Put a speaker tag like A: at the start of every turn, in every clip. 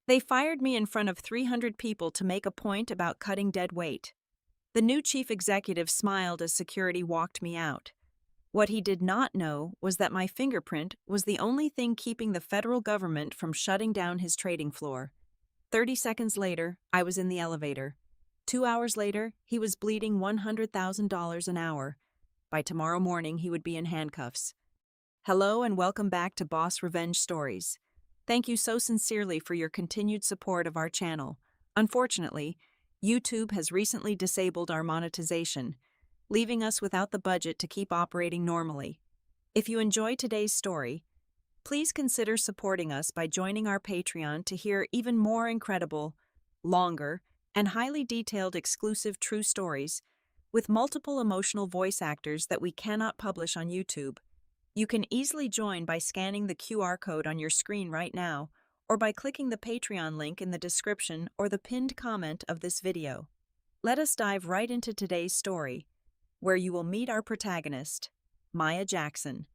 A: They fired me in front of 300 people to make a point about cutting dead weight. The new chief executive smiled as security walked me out. What he did not know was that my fingerprint was the only thing keeping the federal government from shutting down his trading floor. 30 seconds later, I was in the elevator. 2 hours later, he was bleeding $100,000 an hour. By tomorrow morning, he would be in handcuffs. Hello and welcome back to Boss Revenge Stories. Thank you so sincerely for your continued support of our channel. Unfortunately, YouTube has recently disabled our monetization, leaving us without the budget to keep operating normally. If you enjoy today's story, please consider supporting us by joining our Patreon to hear even more incredible, longer, and highly detailed exclusive true stories with multiple emotional voice actors that we cannot publish on YouTube. You can easily join by scanning the QR code on your screen right now or by clicking the Patreon link in the description or the pinned comment of this video. Let us dive right into today's story, where you will meet our protagonist, Maya Jackson.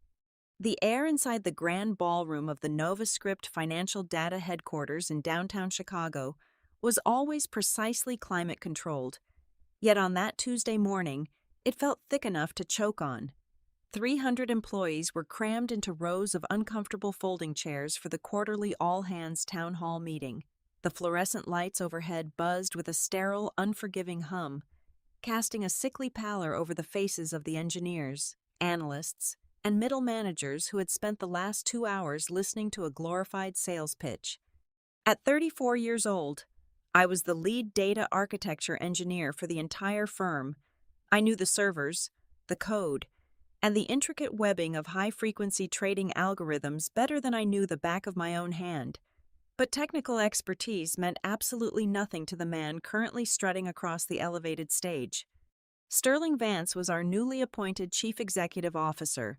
A: The air inside the grand ballroom of the NovaScript Financial Data Headquarters in downtown Chicago was always precisely climate-controlled. Yet on that Tuesday morning, it felt thick enough to choke on. 300 employees were crammed into rows of uncomfortable folding chairs for the quarterly all-hands town hall meeting. The fluorescent lights overhead buzzed with a sterile, unforgiving hum, casting a sickly pallor over the faces of the engineers, analysts, and middle managers who had spent the last 2 hours listening to a glorified sales pitch. At 34 years old, I was the lead data architecture engineer for the entire firm. I knew the servers, the code, and the intricate webbing of high-frequency trading algorithms better than I knew the back of my own hand. But technical expertise meant absolutely nothing to the man currently strutting across the elevated stage. Sterling Vance was our newly appointed Chief Executive Officer.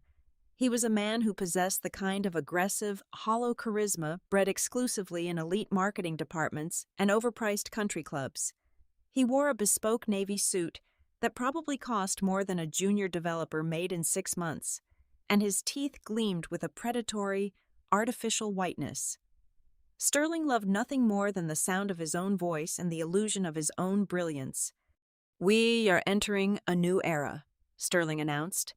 A: He was a man who possessed the kind of aggressive, hollow charisma bred exclusively in elite marketing departments and overpriced country clubs. He wore a bespoke navy suit that probably cost more than a junior developer made in 6 months, and his teeth gleamed with a predatory, artificial whiteness. Sterling loved nothing more than the sound of his own voice and the illusion of his own brilliance. "We are entering a new era," Sterling announced,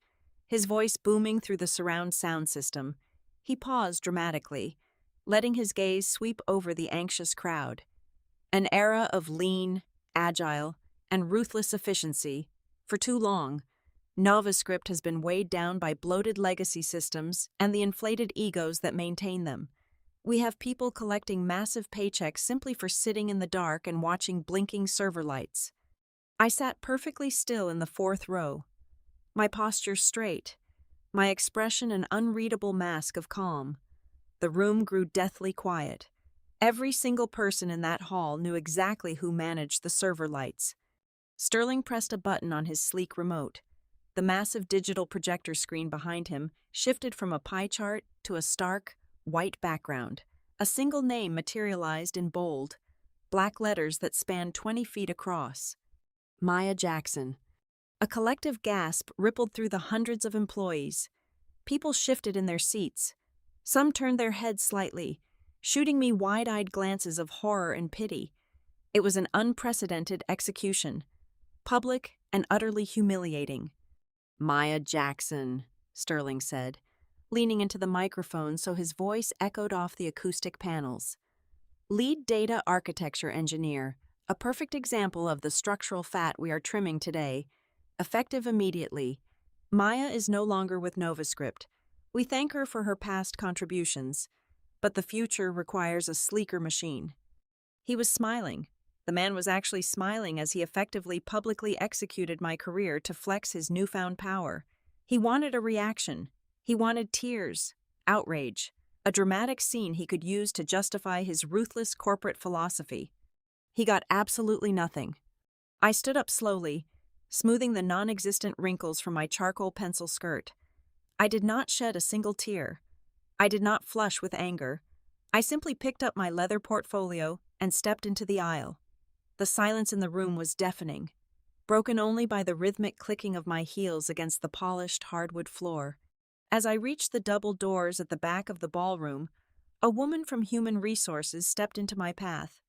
A: his voice booming through the surround sound system. He paused dramatically, letting his gaze sweep over the anxious crowd. "An era of lean, agile, and ruthless efficiency. For too long, NovaScript has been weighed down by bloated legacy systems and the inflated egos that maintain them. We have people collecting massive paychecks simply for sitting in the dark and watching blinking server lights." I sat perfectly still in the 4th row, my posture straight, my expression an unreadable mask of calm. The room grew deathly quiet. Every single person in that hall knew exactly who managed the server lights. Sterling pressed a button on his sleek remote. The massive digital projector screen behind him shifted from a pie chart to a stark, white background. A single name materialized in bold, black letters that spanned 20 feet across. Maya Jackson. A collective gasp rippled through the hundreds of employees. People shifted in their seats. Some turned their heads slightly, shooting me wide-eyed glances of horror and pity. It was an unprecedented execution. Public and utterly humiliating. "Maya Jackson," Sterling said, leaning into the microphone so his voice echoed off the acoustic panels. "Lead data architecture engineer, a perfect example of the structural fat we are trimming today. Effective immediately. Maya is no longer with NovaScript. We thank her for her past contributions, but the future requires a sleeker machine." He was smiling. The man was actually smiling as he effectively publicly executed my career to flex his newfound power. He wanted a reaction. He wanted tears, outrage, a dramatic scene he could use to justify his ruthless corporate philosophy. He got absolutely nothing. I stood up slowly, smoothing the non-existent wrinkles from my charcoal pencil skirt. I did not shed a single tear. I did not flush with anger. I simply picked up my leather portfolio and stepped into the aisle. The silence in the room was deafening, broken only by the rhythmic clicking of my heels against the polished hardwood floor. As I reached the double doors at the back of the ballroom, A woman from Human Resources stepped into my path.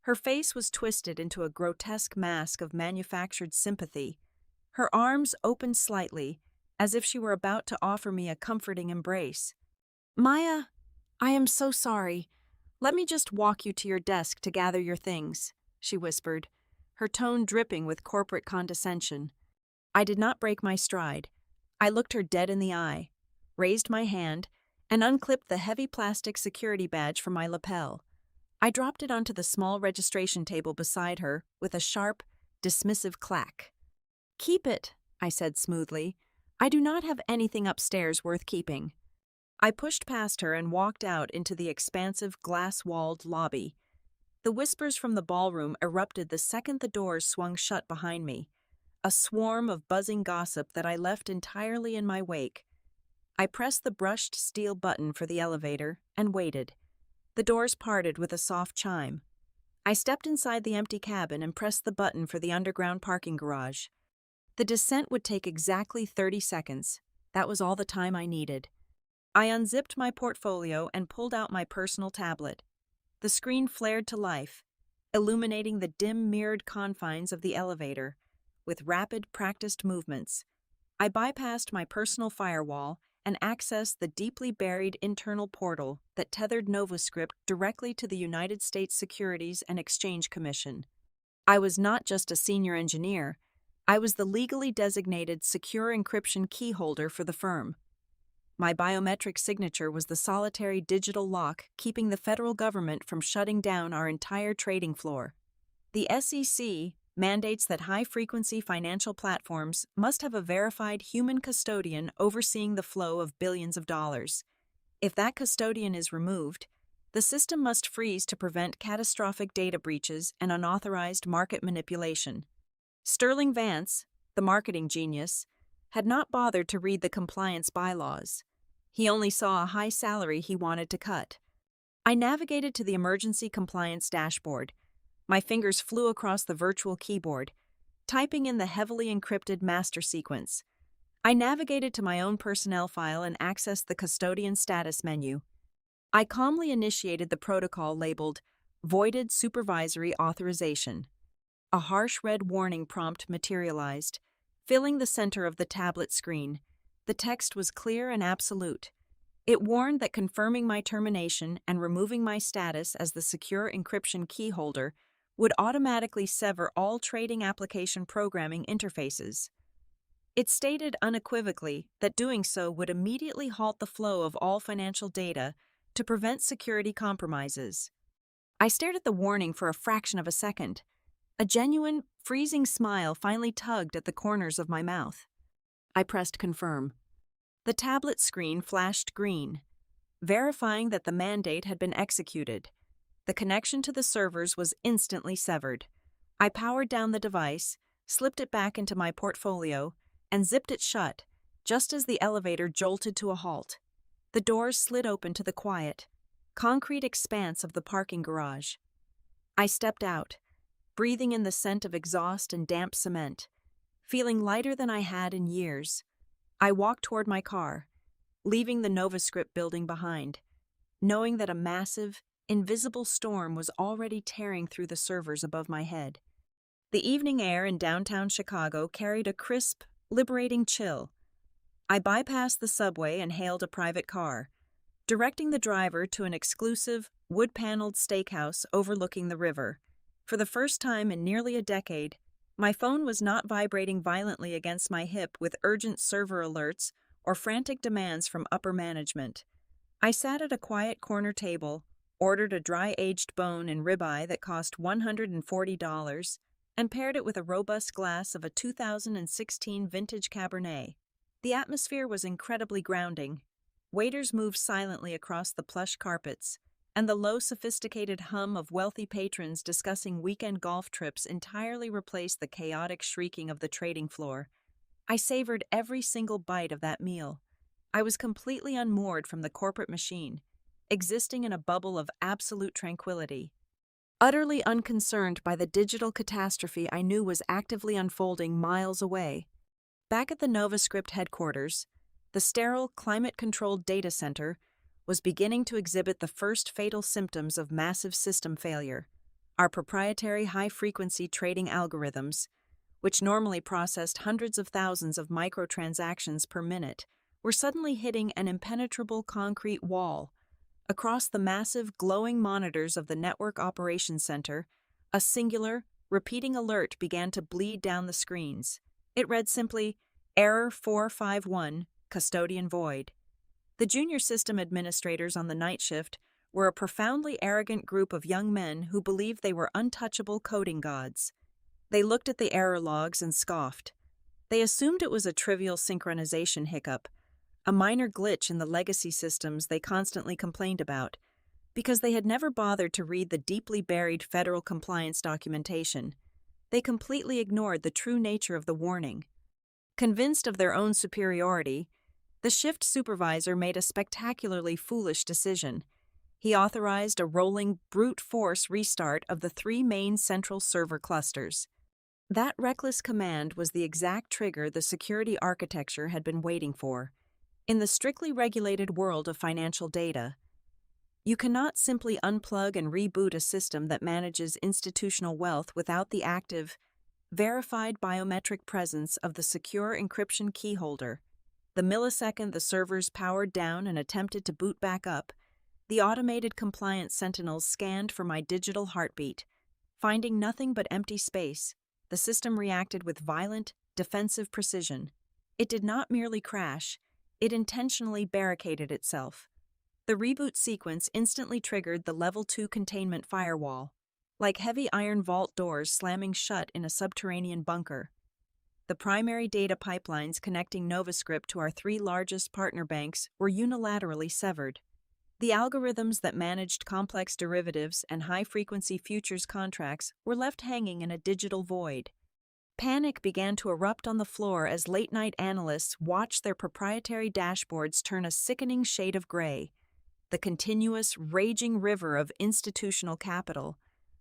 A: Her face was twisted into a grotesque mask of manufactured sympathy. Her arms opened slightly, as if she were about to offer me a comforting embrace. "Maya, I am so sorry. Let me just walk you to your desk to gather your things," she whispered, her tone dripping with corporate condescension. I did not break my stride. I looked her dead in the eye, raised my hand, and unclipped the heavy plastic security badge from my lapel. I dropped it onto the small registration table beside her with a sharp, dismissive clack. "Keep it," I said smoothly. "I do not have anything upstairs worth keeping." I pushed past her and walked out into the expansive, glass-walled lobby. The whispers from the ballroom erupted the second the doors swung shut behind me, a swarm of buzzing gossip that I left entirely in my wake. I pressed the brushed steel button for the elevator and waited. The doors parted with a soft chime. I stepped inside the empty cabin and pressed the button for the underground parking garage. The descent would take exactly 30 seconds. That was all the time I needed. I unzipped my portfolio and pulled out my personal tablet. The screen flared to life, illuminating the dim mirrored confines of the elevator. With rapid, practiced movements, I bypassed my personal firewall and accessed the deeply buried internal portal that tethered NovaScript directly to the United States Securities and Exchange Commission. I was not just a senior engineer, I was the legally designated secure encryption key holder for the firm. My biometric signature was the solitary digital lock keeping the federal government from shutting down our entire trading floor. The SEC mandates that high-frequency financial platforms must have a verified human custodian overseeing the flow of billions of dollars. If that custodian is removed, the system must freeze to prevent catastrophic data breaches and unauthorized market manipulation. Sterling Vance, the marketing genius, had not bothered to read the compliance bylaws. He only saw a high salary he wanted to cut. I navigated to the emergency compliance dashboard. My fingers flew across the virtual keyboard, typing in the heavily encrypted master sequence. I navigated to my own personnel file and accessed the custodian status menu. I calmly initiated the protocol labeled Voided Supervisory Authorization. A harsh red warning prompt materialized, filling the center of the tablet screen. The text was clear and absolute. It warned that confirming my termination and removing my status as the secure encryption key holder would automatically sever all trading application programming interfaces. It stated unequivocally that doing so would immediately halt the flow of all financial data to prevent security compromises. I stared at the warning for a fraction of a second. A genuine, freezing smile finally tugged at the corners of my mouth. I pressed confirm. The tablet screen flashed green, verifying that the mandate had been executed. The connection to the servers was instantly severed. I powered down the device, slipped it back into my portfolio, and zipped it shut, just as the elevator jolted to a halt. The doors slid open to the quiet, concrete expanse of the parking garage. I stepped out, breathing in the scent of exhaust and damp cement, feeling lighter than I had in years. I walked toward my car, leaving the NovaScript building behind, knowing that a massive, invisible storm was already tearing through the servers above my head. The evening air in downtown Chicago carried a crisp, liberating chill. I bypassed the subway and hailed a private car, directing the driver to an exclusive, wood-paneled steakhouse overlooking the river. For the first time in nearly a decade, my phone was not vibrating violently against my hip with urgent server alerts or frantic demands from upper management. I sat at a quiet corner table, ordered a dry-aged bone and ribeye that cost $140, and paired it with a robust glass of a 2016 vintage Cabernet. The atmosphere was incredibly grounding. Waiters moved silently across the plush carpets, and the low, sophisticated hum of wealthy patrons discussing weekend golf trips entirely replaced the chaotic shrieking of the trading floor. I savored every single bite of that meal. I was completely unmoored from the corporate machine, existing in a bubble of absolute tranquility. Utterly unconcerned by the digital catastrophe I knew was actively unfolding miles away. Back at the NovaScript headquarters, the sterile, climate-controlled data center, was beginning to exhibit the first fatal symptoms of massive system failure. Our proprietary high-frequency trading algorithms, which normally processed hundreds of thousands of microtransactions per minute, were suddenly hitting an impenetrable concrete wall. Across the massive, glowing monitors of the Network Operations Center, a singular, repeating alert began to bleed down the screens. It read simply, "Error 451, custodian void." The junior system administrators on the night shift were a profoundly arrogant group of young men who believed they were untouchable coding gods. They looked at the error logs and scoffed. They assumed it was a trivial synchronization hiccup, a minor glitch in the legacy systems they constantly complained about, because they had never bothered to read the deeply buried federal compliance documentation. They completely ignored the true nature of the warning. Convinced of their own superiority, the shift supervisor made a spectacularly foolish decision. He authorized a rolling, brute force restart of the 3 main central server clusters. That reckless command was the exact trigger the security architecture had been waiting for. In the strictly regulated world of financial data, you cannot simply unplug and reboot a system that manages institutional wealth without the active, verified biometric presence of the secure encryption keyholder. The millisecond the servers powered down and attempted to boot back up, the automated compliance sentinels scanned for my digital heartbeat. Finding nothing but empty space, the system reacted with violent, defensive precision. It did not merely crash, it intentionally barricaded itself. The reboot sequence instantly triggered the Level 2 containment firewall, like heavy iron vault doors slamming shut in a subterranean bunker. The primary data pipelines connecting NovaScript to our 3 largest partner banks were unilaterally severed. The algorithms that managed complex derivatives and high-frequency futures contracts were left hanging in a digital void. Panic began to erupt on the floor as late-night analysts watched their proprietary dashboards turn a sickening shade of gray. The continuous, raging river of institutional capital,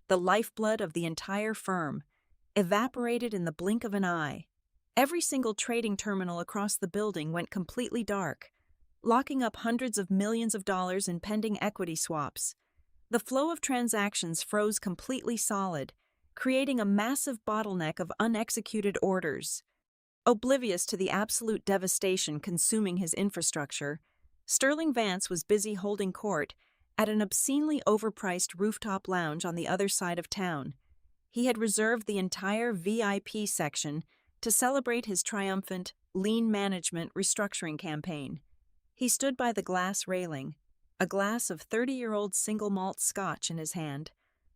A: the lifeblood of the entire firm, evaporated in the blink of an eye. Every single trading terminal across the building went completely dark, locking up hundreds of millions of dollars in pending equity swaps. The flow of transactions froze completely solid, creating a massive bottleneck of unexecuted orders. Oblivious to the absolute devastation consuming his infrastructure, Sterling Vance was busy holding court at an obscenely overpriced rooftop lounge on the other side of town. He had reserved the entire VIP section to celebrate his triumphant, lean management restructuring campaign. He stood by the glass railing, a glass of 30-year-old single malt scotch in his hand,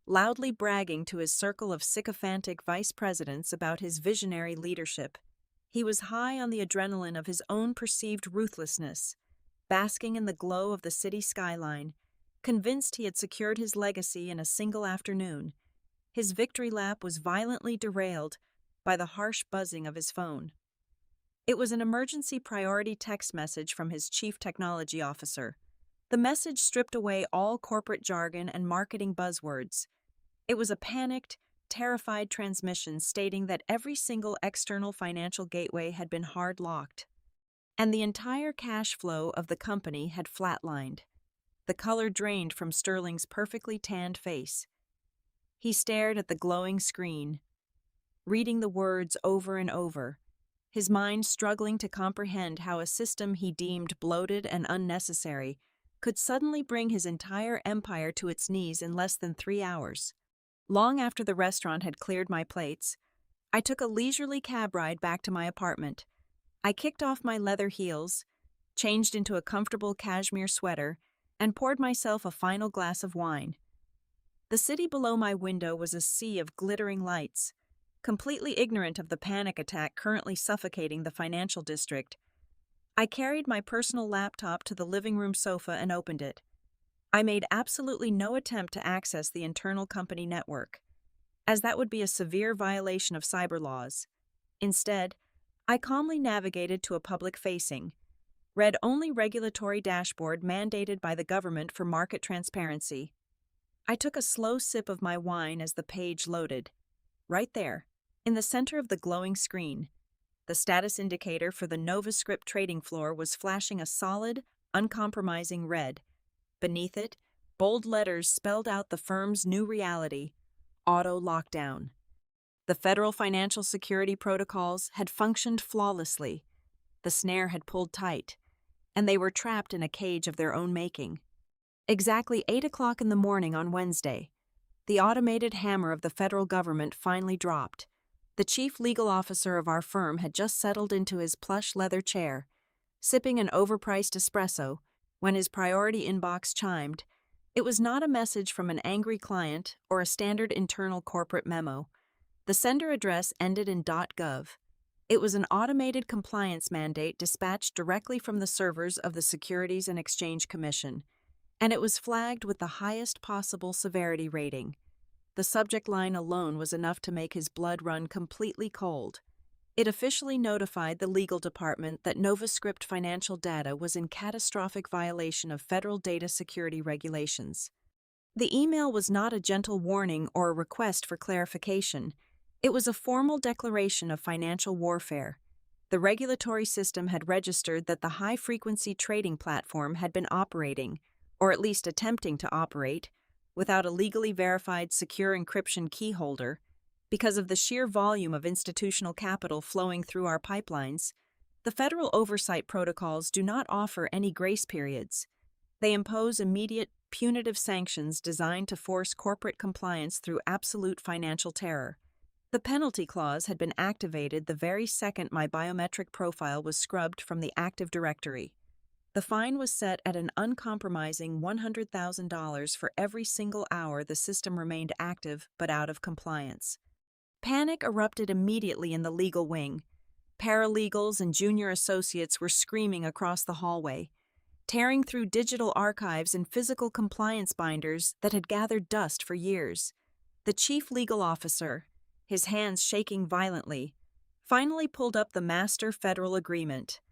A: loudly bragging to his circle of sycophantic vice presidents about his visionary leadership. He was high on the adrenaline of his own perceived ruthlessness, basking in the glow of the city skyline, convinced he had secured his legacy in a single afternoon. His victory lap was violently derailed by the harsh buzzing of his phone. It was an emergency priority text message from his chief technology officer. The message stripped away all corporate jargon and marketing buzzwords. It was a panicked, terrified transmission stating that every single external financial gateway had been hard-locked, and the entire cash flow of the company had flatlined. The color drained from Sterling's perfectly tanned face. He stared at the glowing screen, reading the words over and over, his mind struggling to comprehend how a system he deemed bloated and unnecessary could suddenly bring his entire empire to its knees in less than 3 hours. Long after the restaurant had cleared my plates, I took a leisurely cab ride back to my apartment. I kicked off my leather heels, changed into a comfortable cashmere sweater, and poured myself a final glass of wine. The city below my window was a sea of glittering lights. Completely ignorant of the panic attack currently suffocating the financial district, I carried my personal laptop to the living room sofa and opened it. I made absolutely no attempt to access the internal company network, as that would be a severe violation of cyber laws. Instead, I calmly navigated to a public-facing, read-only regulatory dashboard mandated by the government for market transparency. I took a slow sip of my wine as the page loaded. Right there, in the center of the glowing screen, the status indicator for the NovaScript trading floor was flashing a solid, uncompromising red. Beneath it, bold letters spelled out the firm's new reality: auto lockdown. The federal financial security protocols had functioned flawlessly. The snare had pulled tight, and they were trapped in a cage of their own making. Exactly 8 o'clock in the morning on Wednesday, the automated hammer of the federal government finally dropped. The chief legal officer of our firm had just settled into his plush leather chair, sipping an overpriced espresso, when his priority inbox chimed. It was not a message from an angry client or a standard internal corporate memo. The sender address ended in .gov. It was an automated compliance mandate dispatched directly from the servers of the Securities and Exchange Commission, and it was flagged with the highest possible severity rating. The subject line alone was enough to make his blood run completely cold. It officially notified the legal department that NovaScript financial data was in catastrophic violation of federal data security regulations. The email was not a gentle warning or a request for clarification. It was a formal declaration of financial warfare. The regulatory system had registered that the high-frequency trading platform had been operating, or at least attempting to operate, without a legally verified secure encryption key holder. Because of the sheer volume of institutional capital flowing through our pipelines, the federal oversight protocols do not offer any grace periods. They impose immediate, punitive sanctions designed to force corporate compliance through absolute financial terror. The penalty clause had been activated the very second my biometric profile was scrubbed from the Active Directory. The fine was set at an uncompromising $100,000 for every single hour the system remained active but out of compliance. Panic erupted immediately in the legal wing. Paralegals and junior associates were screaming across the hallway, tearing through digital archives and physical compliance binders that had gathered dust for years. The chief legal officer, his hands shaking violently, finally pulled up the master federal agreement.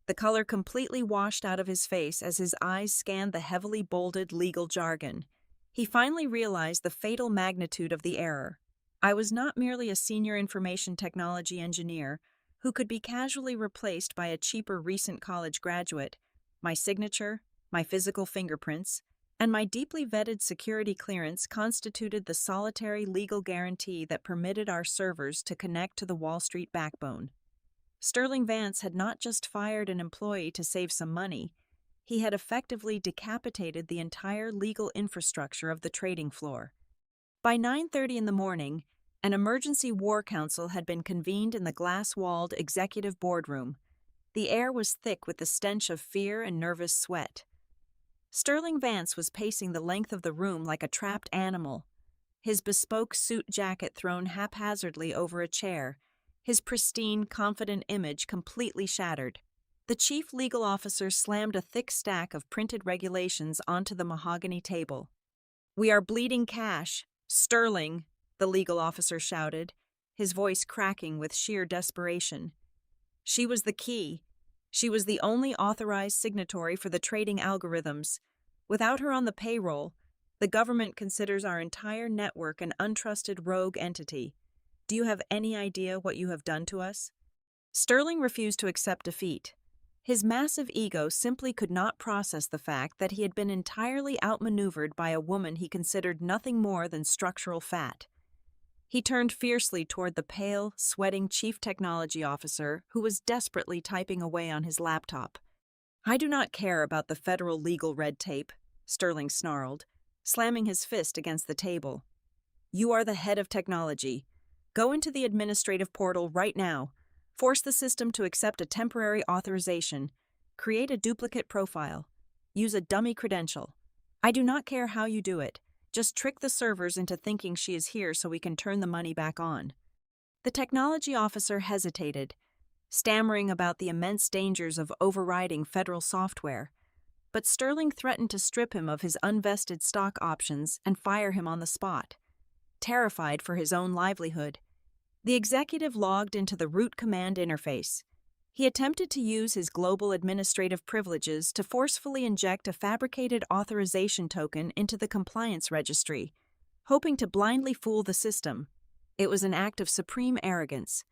A: The color completely washed out of his face as his eyes scanned the heavily bolded legal jargon. He finally realized the fatal magnitude of the error. I was not merely a senior information technology engineer who could be casually replaced by a cheaper recent college graduate. My signature, my physical fingerprints, and my deeply vetted security clearance constituted the solitary legal guarantee that permitted our servers to connect to the Wall Street backbone. Sterling Vance had not just fired an employee to save some money, he had effectively decapitated the entire legal infrastructure of the trading floor. By 9:30 in the morning, an emergency war council had been convened in the glass-walled executive boardroom. The air was thick with the stench of fear and nervous sweat. Sterling Vance was pacing the length of the room like a trapped animal, his bespoke suit jacket thrown haphazardly over a chair, his pristine, confident image completely shattered. The chief legal officer slammed a thick stack of printed regulations onto the mahogany table. "We are bleeding cash. Sterling," the legal officer shouted, his voice cracking with sheer desperation. She was the key. She was the only authorized signatory for the trading algorithms. Without her on the payroll, the government considers our entire network an untrusted rogue entity. Do you have any idea what you have done to us? Sterling refused to accept defeat. His massive ego simply could not process the fact that he had been entirely outmaneuvered by a woman he considered nothing more than structural fat. He turned fiercely toward the pale, sweating chief technology officer who was desperately typing away on his laptop. "I do not care about the federal legal red tape," Sterling snarled, slamming his fist against the table. "You are the head of technology. Go into the administrative portal right now. Force the system to accept a temporary authorization. Create a duplicate profile. Use a dummy credential. I do not care how you do it. Just trick the servers into thinking she is here so we can turn the money back on." The technology officer hesitated, stammering about the immense dangers of overriding federal software. But Sterling threatened to strip him of his unvested stock options and fire him on the spot. Terrified for his own livelihood, the executive logged into the root command interface. He attempted to use his global administrative privileges to forcefully inject a fabricated authorization token into the compliance registry, hoping to blindly fool the system. It was an act of supreme arrogance,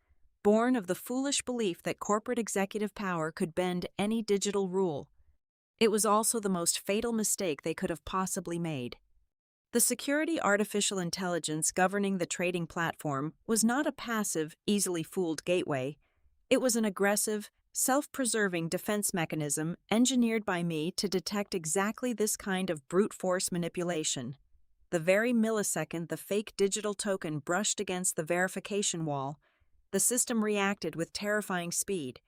A: born of the foolish belief that corporate executive power could bend any digital rule. It was also the most fatal mistake they could have possibly made. The security artificial intelligence governing the trading platform was not a passive, easily fooled gateway. It was an aggressive, self-preserving defense mechanism engineered by me to detect exactly this kind of brute force manipulation. The very millisecond the fake digital token brushed against the verification wall, the system reacted with terrifying speed.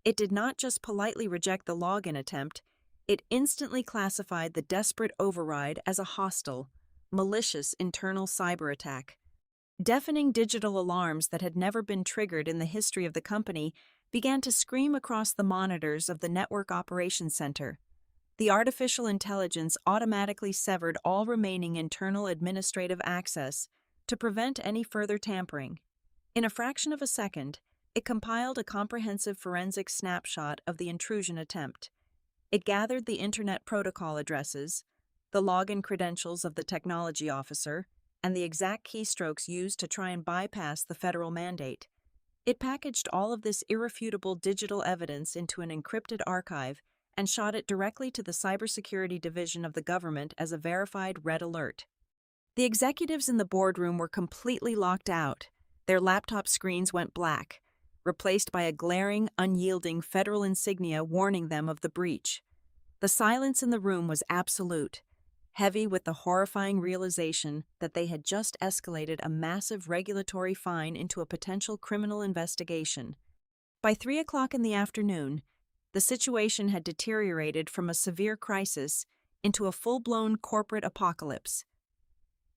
A: It did not just politely reject the login attempt, it instantly classified the desperate override as a hostile, malicious internal cyber attack. Deafening digital alarms that had never been triggered in the history of the company began to scream across the monitors of the Network Operations Center. The artificial intelligence automatically severed all remaining internal administrative access to prevent any further tampering. In a fraction of a second, it compiled a comprehensive forensic snapshot of the intrusion attempt. It gathered the Internet Protocol addresses, the login credentials of the technology officer, and the exact keystrokes used to try and bypass the federal mandate. It packaged all of this irrefutable digital evidence into an encrypted archive and shot it directly to the cybersecurity division of the government as a verified red alert. The executives in the boardroom were completely locked out. Their laptop screens went black, replaced by a glaring, unyielding federal insignia warning them of the breach. The silence in the room was absolute, heavy with the horrifying realization that they had just escalated a massive regulatory fine into a potential criminal investigation. By 3 o'clock in the afternoon, the situation had deteriorated from a severe crisis into a full-blown corporate apocalypse.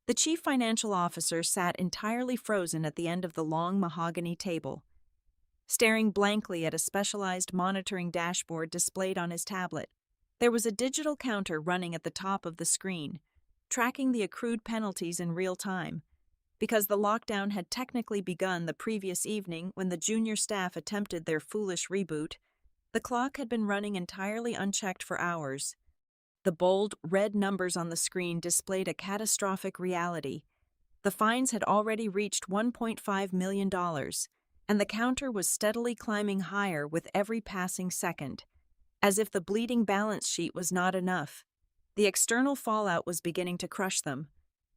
A: The chief financial officer sat entirely frozen at the end of the long mahogany table, staring blankly at a specialized monitoring dashboard displayed on his tablet. There was a digital counter running at the top of the screen, tracking the accrued penalties in real time. Because the lockdown had technically begun the previous evening when the junior staff attempted their foolish reboot, the clock had been running entirely unchecked for hours. The bold, red numbers on the screen displayed a catastrophic reality. The fines had already reached $1.5 million, and the counter was steadily climbing higher with every passing second. As if the bleeding balance sheet was not enough, the external fallout was beginning to crush them.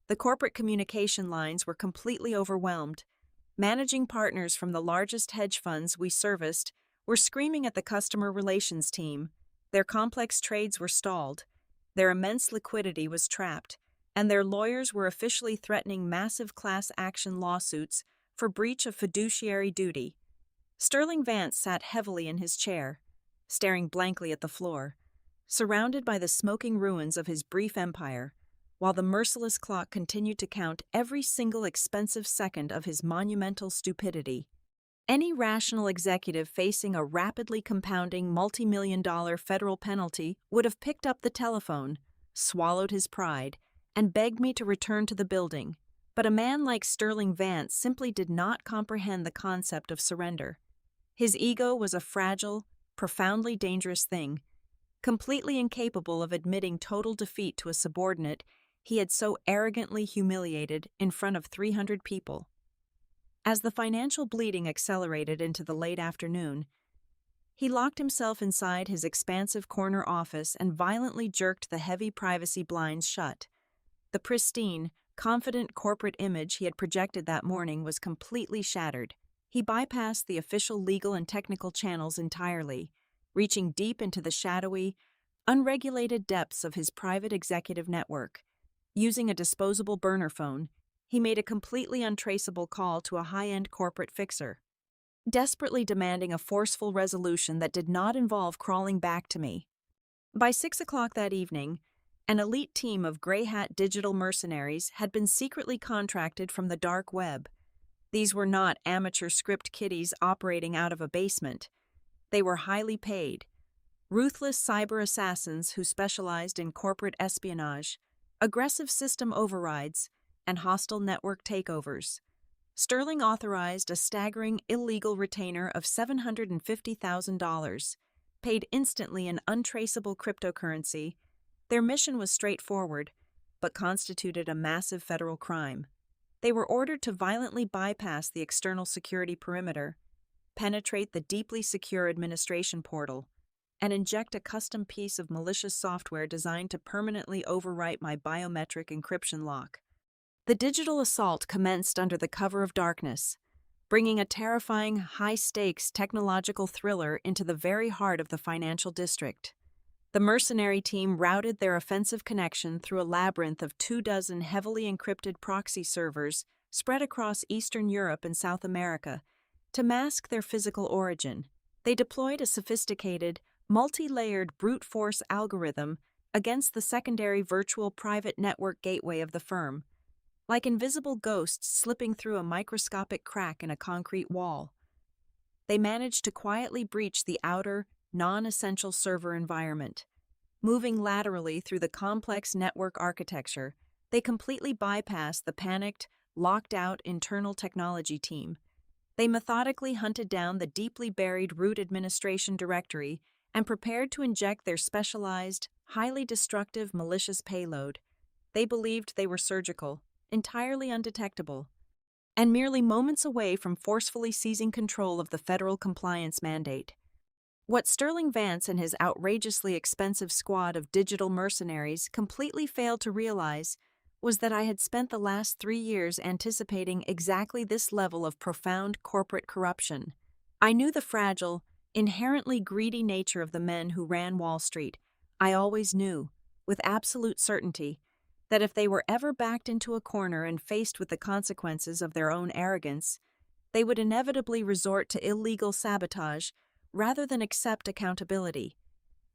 A: The corporate communication lines were completely overwhelmed. Managing partners from the largest hedge funds we serviced were screaming at the customer relations team. Their complex trades were stalled, their immense liquidity was trapped, and their lawyers were officially threatening massive class action lawsuits for breach of fiduciary duty. Sterling Vance sat heavily in his chair, staring blankly at the floor, surrounded by the smoking ruins of his brief empire, while the merciless clock continued to count every single expensive second of his monumental stupidity. Any rational executive facing a rapidly compounding multi-million-dollar federal penalty would have picked up the telephone, swallowed his pride, and begged me to return to the building. But a man like Sterling Vance simply did not comprehend the concept of surrender. His ego was a fragile, profoundly dangerous thing. Completely incapable of admitting total defeat to a subordinate he had so arrogantly humiliated in front of 300 people. As the financial bleeding accelerated into the late afternoon, he locked himself inside his expansive corner office and violently jerked the heavy privacy blinds shut. The pristine, confident corporate image he had projected that morning was completely shattered. He bypassed the official legal and technical channels entirely, reaching deep into the shadowy, unregulated depths of his private executive network. Using a disposable burner phone, he made a completely untraceable call to a high-end corporate fixer, desperately demanding a forceful resolution that did not involve crawling back to me. By 6 o'clock that evening, an elite team of gray-hat digital mercenaries had been secretly contracted from the dark web. These were not amateur script kiddies operating out of a basement. They were highly paid, ruthless cyber assassins who specialized in corporate espionage, aggressive system overrides, and hostile network takeovers. Sterling authorized a staggering illegal retainer of $750,000, paid instantly in untraceable cryptocurrency. Their mission was straightforward, but constituted a massive federal crime. They were ordered to violently bypass the external security perimeter, penetrate the deeply secure administration portal, and inject a custom piece of malicious software designed to permanently overwrite my biometric encryption lock. The digital assault commenced under the cover of darkness, bringing a terrifying, high-stakes technological thriller into the very heart of the financial district. The mercenary team routed their offensive connection through a labyrinth of 24 heavily encrypted proxy servers spread across Eastern Europe and South America. To mask their physical origin, they deployed a sophisticated, multi-layered brute force algorithm against the secondary virtual private network gateway of the firm, like invisible ghosts slipping through a microscopic crack in a concrete wall. They managed to quietly breach the outer, non-essential server environment. Moving laterally through the complex network architecture, they completely bypassed the panicked, locked-out internal technology team. They methodically hunted down the deeply buried root administration directory and prepared to inject their specialized, highly destructive, malicious payload. They believed they were surgical, entirely undetectable, and merely moments away from forcefully seizing control of the federal compliance mandate. What Sterling Vance and his outrageously expensive squad of digital mercenaries completely failed to realize was that I had spent the last 3 years anticipating exactly this level of profound corporate corruption. I knew the fragile, inherently greedy nature of the men who ran Wall Street. I always knew, with absolute certainty, that if they were ever backed into a corner and faced with the consequences of their own arrogance, they would inevitably resort to illegal sabotage rather than accept accountability.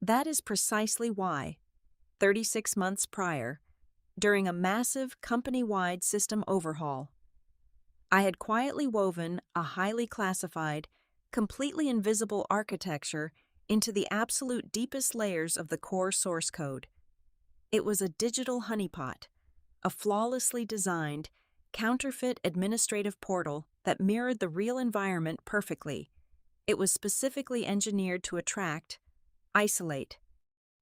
A: That is precisely why, 36 months prior, during a massive company-wide system overhaul, I had quietly woven a highly classified, completely invisible architecture into the absolute deepest layers of the core source code. It was a digital honeypot, a flawlessly designed, counterfeit administrative portal that mirrored the real environment perfectly. It was specifically engineered to attract, isolate,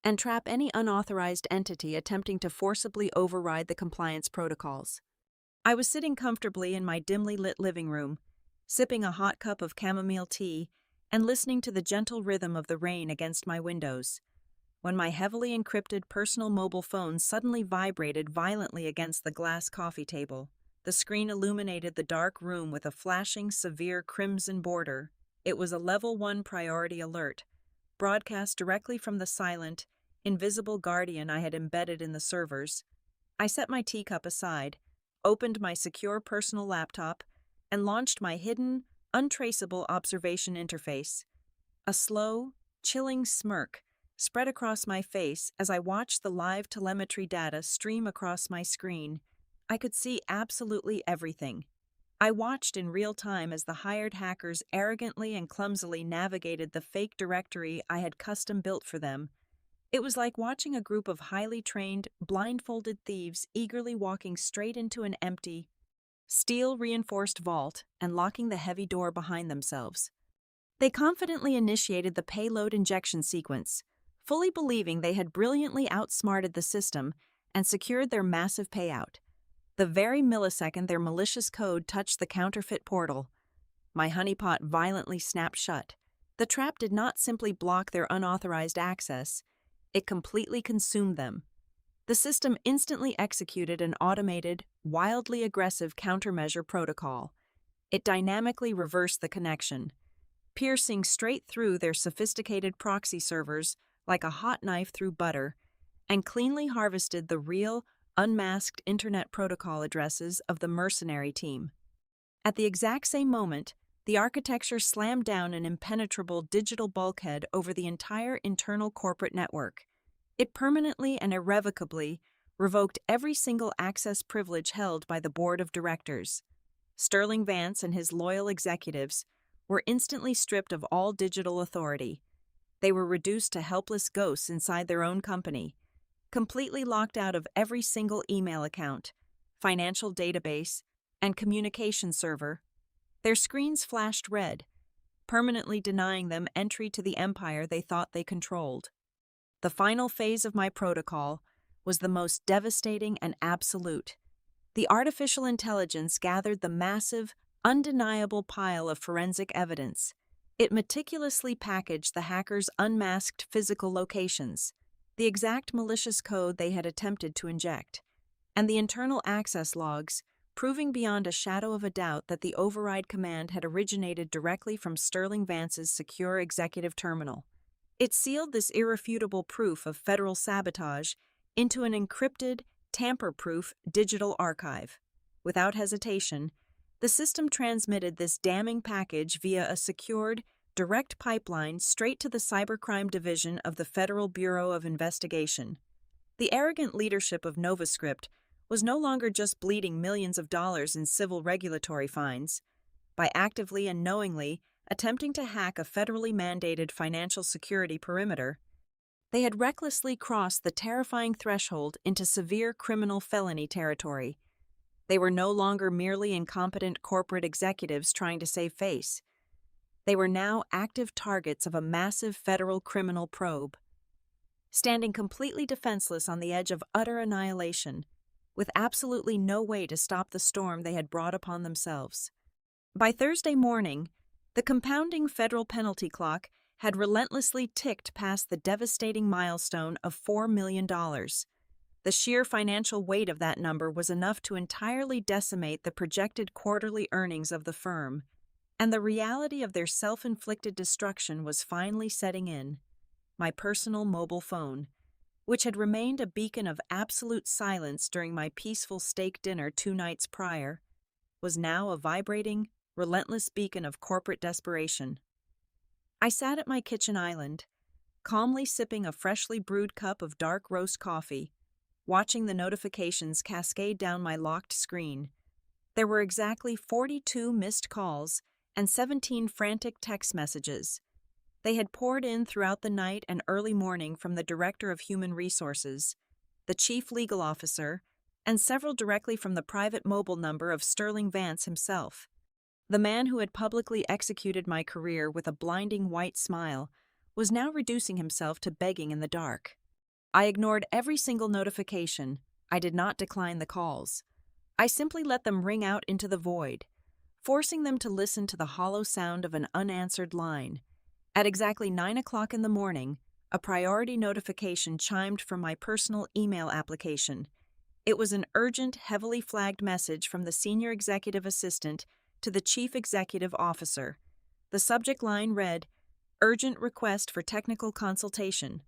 A: and trap any unauthorized entity attempting to forcibly override the compliance protocols. I was sitting comfortably in my dimly lit living room, sipping a hot cup of chamomile tea and listening to the gentle rhythm of the rain against my windows, when my heavily encrypted personal mobile phone suddenly vibrated violently against the glass coffee table. The screen illuminated the dark room with a flashing, severe crimson border. It was a Level 1 priority alert, broadcast directly from the silent, invisible guardian I had embedded in the servers. I set my teacup aside, opened my secure personal laptop, and launched my hidden, untraceable observation interface. A slow, chilling smirk spread across my face as I watched the live telemetry data stream across my screen. I could see absolutely everything. I watched in real time as the hired hackers arrogantly and clumsily navigated the fake directory I had custom built for them. It was like watching a group of highly trained, blindfolded thieves eagerly walking straight into an empty, steel-reinforced vault and locking the heavy door behind themselves. They confidently initiated the payload injection sequence, fully believing they had brilliantly outsmarted the system and secured their massive payout. The very millisecond their malicious code touched the counterfeit portal, my honeypot violently snapped shut. The trap did not simply block their unauthorized access, it completely consumed them. The system instantly executed an automated, wildly aggressive countermeasure protocol. It dynamically reversed the connection, piercing straight through their sophisticated proxy servers like a hot knife through butter, and cleanly harvested the real, unmasked Internet protocol addresses of the mercenary team. At the exact same moment, the architecture slammed down an impenetrable digital bulkhead over the entire internal corporate network. It permanently and irrevocably revoked every single access privilege held by the board of directors. Sterling Vance and his loyal executives were instantly stripped of all digital authority. They were reduced to helpless ghosts inside their own company, completely locked out of every single email account, financial database, and communication server. Their screens flashed red, permanently denying them entry to the empire they thought they controlled. The final phase of my protocol was the most devastating and absolute. The artificial intelligence gathered the massive, undeniable pile of forensic evidence. It meticulously packaged the hackers' unmasked physical locations, the exact malicious code they had attempted to inject, and the internal access logs, proving beyond a shadow of a doubt that the override command had originated directly from Sterling Vance's secure executive terminal. It sealed this irrefutable proof of federal sabotage into an encrypted, tamper-proof digital archive. Without hesitation, the system transmitted this damning package via a secured, direct pipeline straight to the Cybercrime Division of the Federal Bureau of Investigation. The arrogant leadership of NovaScript was no longer just bleeding millions of dollars in civil regulatory fines. By actively and knowingly attempting to hack a federally mandated financial security perimeter, they had recklessly crossed the terrifying threshold into severe criminal felony territory. They were no longer merely incompetent corporate executives trying to save face. They were now active targets of a massive federal criminal probe. Standing completely defenseless on the edge of utter annihilation, with absolutely no way to stop the storm they had brought upon themselves. By Thursday morning, the compounding federal penalty clock had relentlessly ticked past the devastating milestone of $4 million. The sheer financial weight of that number was enough to entirely decimate the projected quarterly earnings of the firm, and the reality of their self-inflicted destruction was finally setting in. My personal mobile phone, which had remained a beacon of absolute silence during my peaceful steak dinner 2 nights prior, was now a vibrating, relentless beacon of corporate desperation. I sat at my kitchen island, calmly sipping a freshly brewed cup of dark roast coffee, watching the notifications cascade down my locked screen. There were exactly 42 missed calls and 17 frantic text messages. They had poured in throughout the night and early morning from the Director of Human Resources, the Chief Legal Officer, and several directly from the private mobile number of Sterling Vance himself. The man who had publicly executed my career with a blinding white smile was now reducing himself to begging in the dark. I ignored every single notification. I did not decline the calls. I simply let them ring out into the void, forcing them to listen to the hollow sound of an unanswered line. At exactly 9 o'clock in the morning, a priority notification chimed from my personal email application. It was an urgent, heavily flagged message from the senior executive assistant to the chief executive officer. The subject line read, "Urgent request for technical consultation."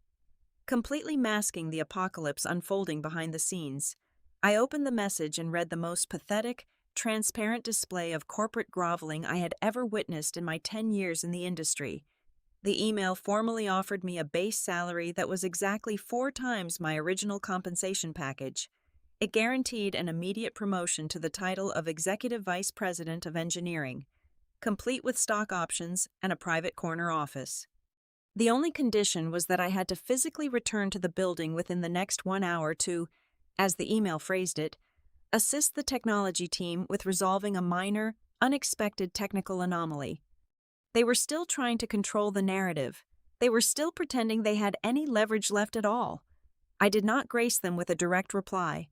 A: Completely masking the apocalypse unfolding behind the scenes, I opened the message and read the most pathetic, transparent display of corporate groveling I had ever witnessed in my 10 years in the industry. The email formally offered me a base salary that was exactly 4 times my original compensation package. It guaranteed an immediate promotion to the title of Executive Vice President of Engineering, complete with stock options and a private corner office. The only condition was that I had to physically return to the building within the next 1 hour to, as the email phrased it, assist the technology team with resolving a minor, unexpected technical anomaly. They were still trying to control the narrative. They were still pretending they had any leverage left at all. I did not grace them with a direct reply.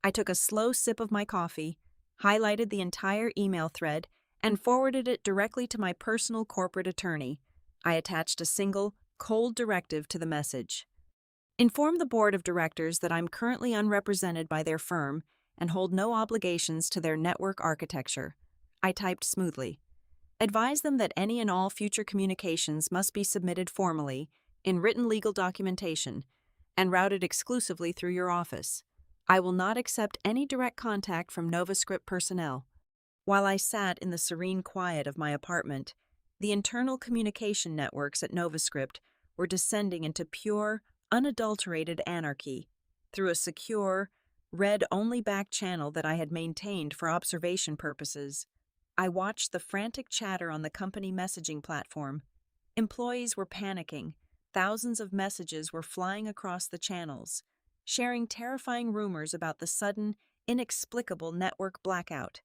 A: I took a slow sip of my coffee, highlighted the entire email thread, and forwarded it directly to my personal corporate attorney. I attached a single, cold directive to the message. Inform the board of directors that I'm currently unrepresented by their firm and hold no obligations to their network architecture. I typed smoothly. Advise them that any and all future communications must be submitted formally, in written legal documentation, and routed exclusively through your office. I will not accept any direct contact from NovaScript personnel. While I sat in the serene quiet of my apartment, the internal communication networks at NovaScript were descending into pure, unadulterated anarchy through a secure, read-only back channel that I had maintained for observation purposes. I watched the frantic chatter on the company messaging platform. Employees were panicking. Thousands of messages were flying across the channels, sharing terrifying rumors about the sudden, inexplicable network blackout.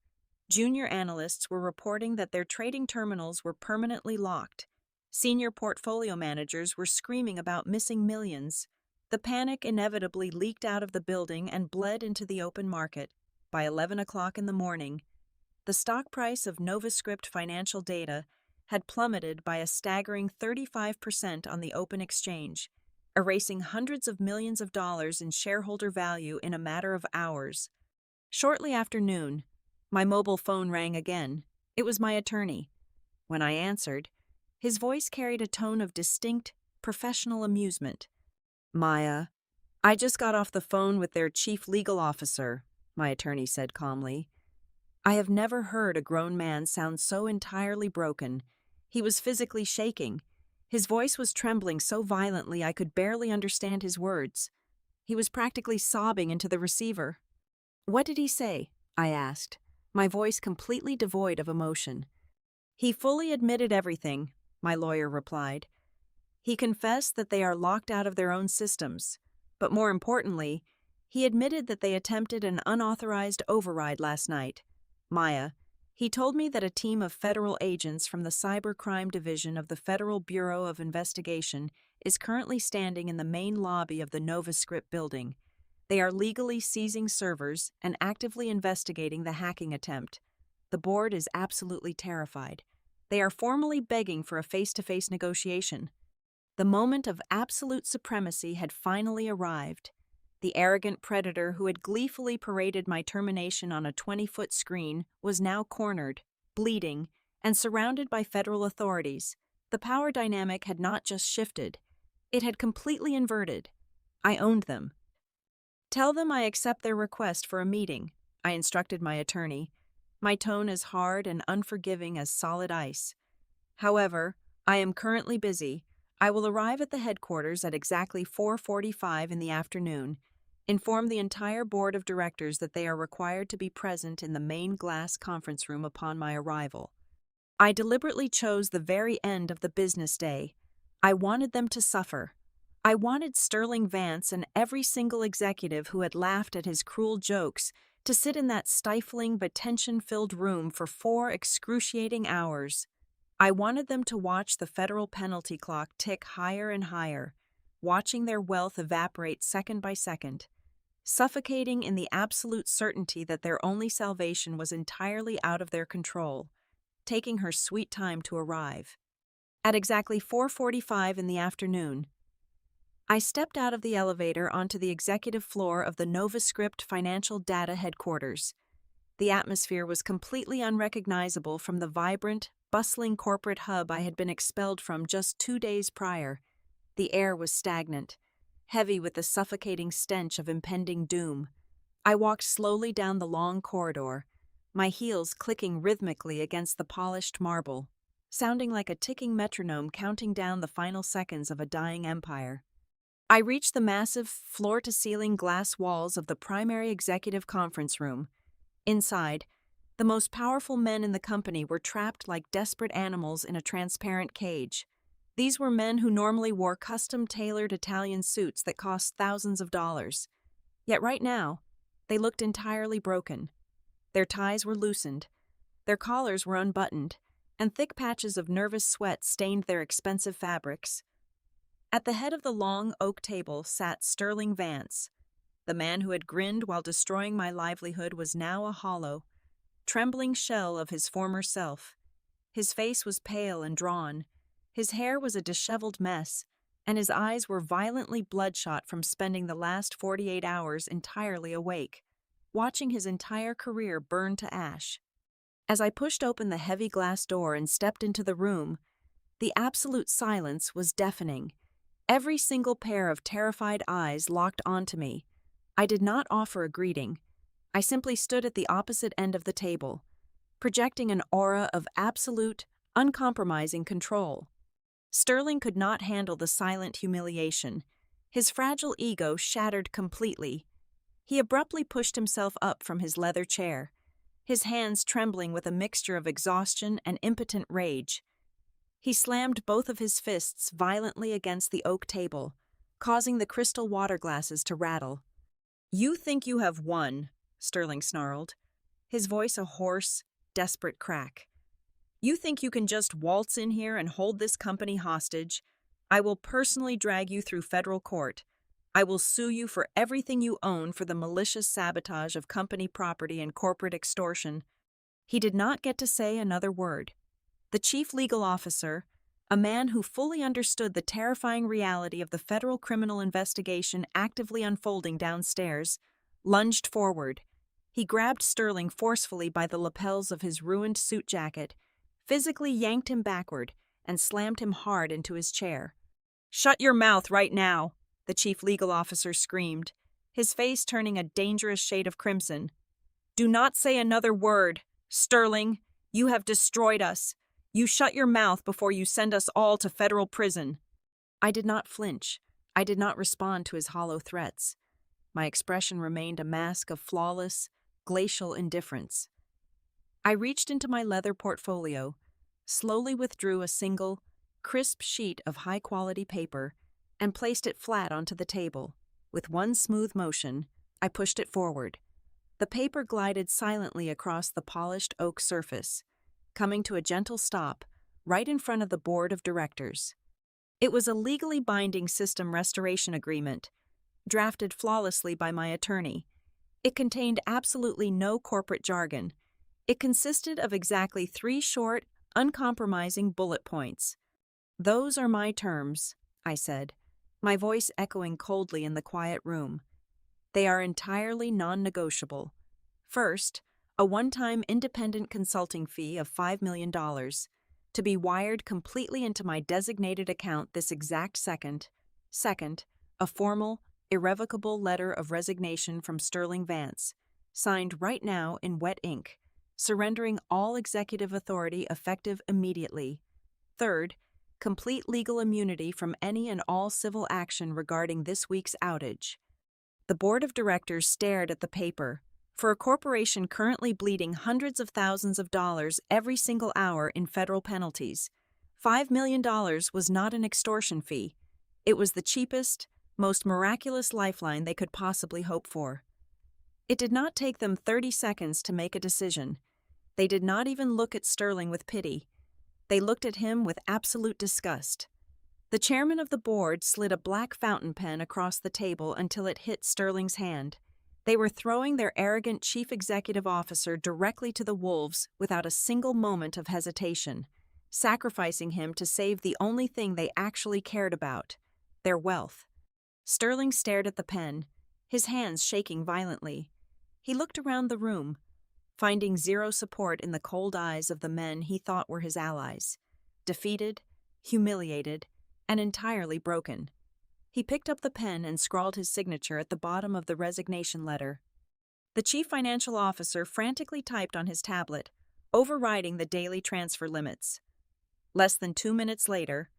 A: Junior analysts were reporting that their trading terminals were permanently locked. Senior portfolio managers were screaming about missing millions. The panic inevitably leaked out of the building and bled into the open market. By 11 o'clock in the morning, the stock price of NovaScript financial data had plummeted by a staggering 35% on the open exchange, erasing hundreds of millions of dollars in shareholder value in a matter of hours. Shortly after noon, my mobile phone rang again. It was my attorney. When I answered, his voice carried a tone of distinct, professional amusement. "Maya, I just got off the phone with their chief legal officer," my attorney said calmly. I have never heard a grown man sound so entirely broken. He was physically shaking. His voice was trembling so violently I could barely understand his words. He was practically sobbing into the receiver. "What did he say?" I asked, my voice completely devoid of emotion. "He fully admitted everything," my lawyer replied. "He confessed that they are locked out of their own systems. But more importantly, he admitted that they attempted an unauthorized override last night. Maya, he told me that a team of federal agents from the Cybercrime Division of the Federal Bureau of Investigation is currently standing in the main lobby of the NovaScript building. They are legally seizing servers and actively investigating the hacking attempt. The board is absolutely terrified. They are formally begging for a face-to-face negotiation." The moment of absolute supremacy had finally arrived. The arrogant predator who had gleefully paraded my termination on a 20-foot screen was now cornered, bleeding, and surrounded by federal authorities. The power dynamic had not just shifted, it had completely inverted. I owned them. "Tell them I accept their request for a meeting," I instructed my attorney, my tone as hard and unforgiving as solid ice. "However, I am currently busy. I will arrive at the headquarters at exactly 4:45 in the afternoon. Inform the entire board of directors that they are required to be present in the main glass conference room upon my arrival." I deliberately chose the very end of the business day. I wanted them to suffer. I wanted Sterling Vance and every single executive who had laughed at his cruel jokes to sit in that stifling but tension-filled room for 4 excruciating hours. I wanted them to watch the federal penalty clock tick higher and higher, watching their wealth evaporate second by second, suffocating in the absolute certainty that their only salvation was entirely out of their control, taking her sweet time to arrive. At exactly 4:45 in the afternoon, I stepped out of the elevator onto the executive floor of the NovaScript Financial Data Headquarters. The atmosphere was completely unrecognizable from the vibrant, bustling corporate hub I had been expelled from just 2 days prior. The air was stagnant, heavy with the suffocating stench of impending doom. I walked slowly down the long corridor, my heels clicking rhythmically against the polished marble, sounding like a ticking metronome counting down the final seconds of a dying empire. I reached the massive, floor-to-ceiling glass walls of the primary executive conference room. Inside, the most powerful men in the company were trapped like desperate animals in a transparent cage. These were men who normally wore custom-tailored Italian suits that cost thousands of dollars. Yet right now, they looked entirely broken. Their ties were loosened, their collars were unbuttoned, and thick patches of nervous sweat stained their expensive fabrics. At the head of the long oak table sat Sterling Vance. The man who had grinned while destroying my livelihood was now a hollow, trembling shell of his former self. His face was pale and drawn, his hair was a disheveled mess, and his eyes were violently bloodshot from spending the last 48 hours entirely awake, watching his entire career burn to ash. As I pushed open the heavy glass door and stepped into the room, the absolute silence was deafening. Every single pair of terrified eyes locked onto me. I did not offer a greeting. I simply stood at the opposite end of the table, projecting an aura of absolute, uncompromising control. Sterling could not handle the silent humiliation. His fragile ego shattered completely. He abruptly pushed himself up from his leather chair, his hands trembling with a mixture of exhaustion and impotent rage. He slammed both of his fists violently against the oak table, causing the crystal water glasses to rattle. "You think you have won," Sterling snarled, his voice a hoarse, desperate crack. "You think you can just waltz in here and hold this company hostage? I will personally drag you through federal court. I will sue you for everything you own for the malicious sabotage of company property and corporate extortion." He did not get to say another word. The chief legal officer, a man who fully understood the terrifying reality of the federal criminal investigation actively unfolding downstairs, lunged forward. He grabbed Sterling forcefully by the lapels of his ruined suit jacket, physically yanked him backward, and slammed him hard into his chair. "Shut your mouth right now," the chief legal officer screamed, his face turning a dangerous shade of crimson. "Do not say another word. Sterling, you have destroyed us. You shut your mouth before you send us all to federal prison." I did not flinch. I did not respond to his hollow threats. My expression remained a mask of flawless, glacial indifference. I reached into my leather portfolio, slowly withdrew a single, crisp sheet of high-quality paper, and placed it flat onto the table. With one smooth motion, I pushed it forward. The paper glided silently across the polished oak surface, coming to a gentle stop right in front of the board of directors. It was a legally binding system restoration agreement, drafted flawlessly by my attorney. It contained absolutely no corporate jargon. It consisted of exactly 3 short, uncompromising bullet points. "Those are my terms," I said, my voice echoing coldly in the quiet room. "They are entirely non-negotiable. First, a one-time independent consulting fee of $5 million, to be wired completely into my designated account this exact second. Second, a formal, irrevocable letter of resignation from Sterling Vance, signed right now in wet ink, surrendering all executive authority effective immediately. Third, complete legal immunity from any and all civil action regarding this week's outage." The board of directors stared at the paper. For a corporation currently bleeding hundreds of thousands of dollars every single hour in federal penalties, $5 million was not an extortion fee. It was the cheapest, most miraculous lifeline they could possibly hope for. It did not take them 30 seconds to make a decision. They did not even look at Sterling with pity. They looked at him with absolute disgust. The chairman of the board slid a black fountain pen across the table until it hit Sterling's hand. They were throwing their arrogant chief executive officer directly to the wolves without a single moment of hesitation, sacrificing him to save the only thing they actually cared about, their wealth. Sterling stared at the pen, his hands shaking violently. He looked around the room, finding zero support in the cold eyes of the men he thought were his allies, defeated, humiliated, and entirely broken. He picked up the pen and scrawled his signature at the bottom of the resignation letter. The chief financial officer frantically typed on his tablet, overriding the daily transfer limits. Less than 2 minutes later,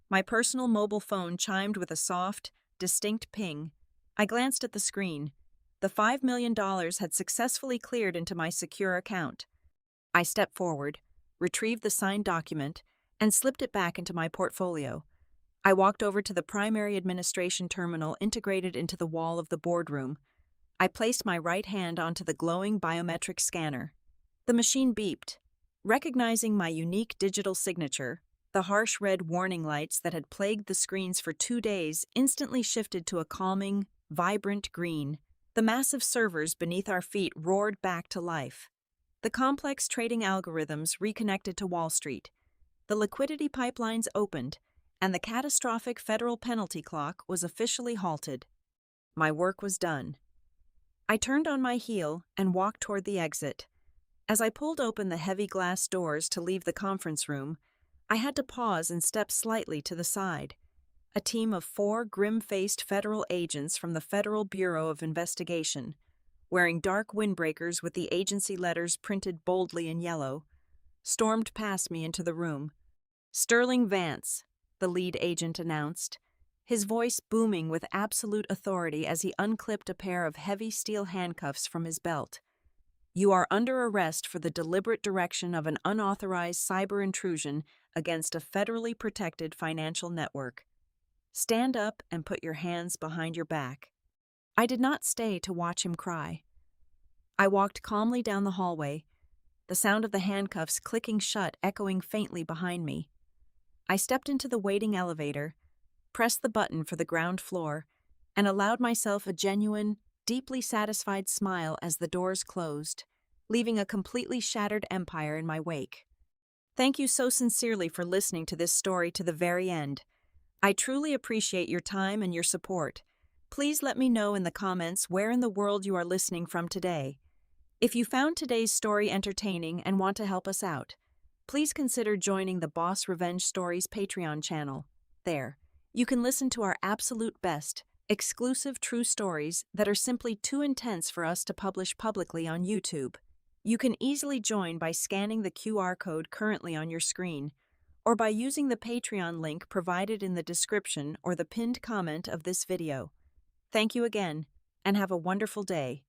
A: my personal mobile phone chimed with a soft, distinct ping. I glanced at the screen. The $5 million had successfully cleared into my secure account. I stepped forward, retrieved the signed document, and slipped it back into my portfolio. I walked over to the primary administration terminal integrated into the wall of the boardroom. I placed my right hand onto the glowing biometric scanner. The machine beeped. Recognizing my unique digital signature, the harsh red warning lights that had plagued the screens for 2 days instantly shifted to a calming, vibrant green. The massive servers beneath our feet roared back to life. The complex trading algorithms reconnected to Wall Street. The liquidity pipelines opened, and the catastrophic federal penalty clock was officially halted. My work was done. I turned on my heel and walked toward the exit. As I pulled open the heavy glass doors to leave the conference room, I had to pause and step slightly to the side. A team of 4 grim-faced federal agents from the Federal Bureau of Investigation, wearing dark windbreakers with the agency letters printed boldly in yellow, stormed past me into the room. "Sterling Vance," the lead agent announced, his voice booming with absolute authority as he unclipped a pair of heavy steel handcuffs from his belt. "You are under arrest for the deliberate direction of an unauthorized cyber intrusion against a federally protected financial network. Stand up and put your hands behind your back." I did not stay to watch him cry. I walked calmly down the hallway, the sound of the handcuffs clicking shut echoing faintly behind me. I stepped into the waiting elevator, pressed the button for the ground floor, and allowed myself a genuine, deeply satisfied smile as the doors closed, leaving a completely shattered empire in my wake. Thank you so sincerely for listening to this story to the very end. I truly appreciate your time and your support. Please let me know in the comments where in the world you are listening from today. If you found today's story entertaining and want to help us out, please consider joining the Boss Revenge Stories Patreon channel. There, you can listen to our absolute best, exclusive true stories that are simply too intense for us to publish publicly on YouTube. You can easily join by scanning the QR code currently on your screen, or by using the Patreon link provided in the description or the pinned comment of this video. Thank you again, and have a wonderful day.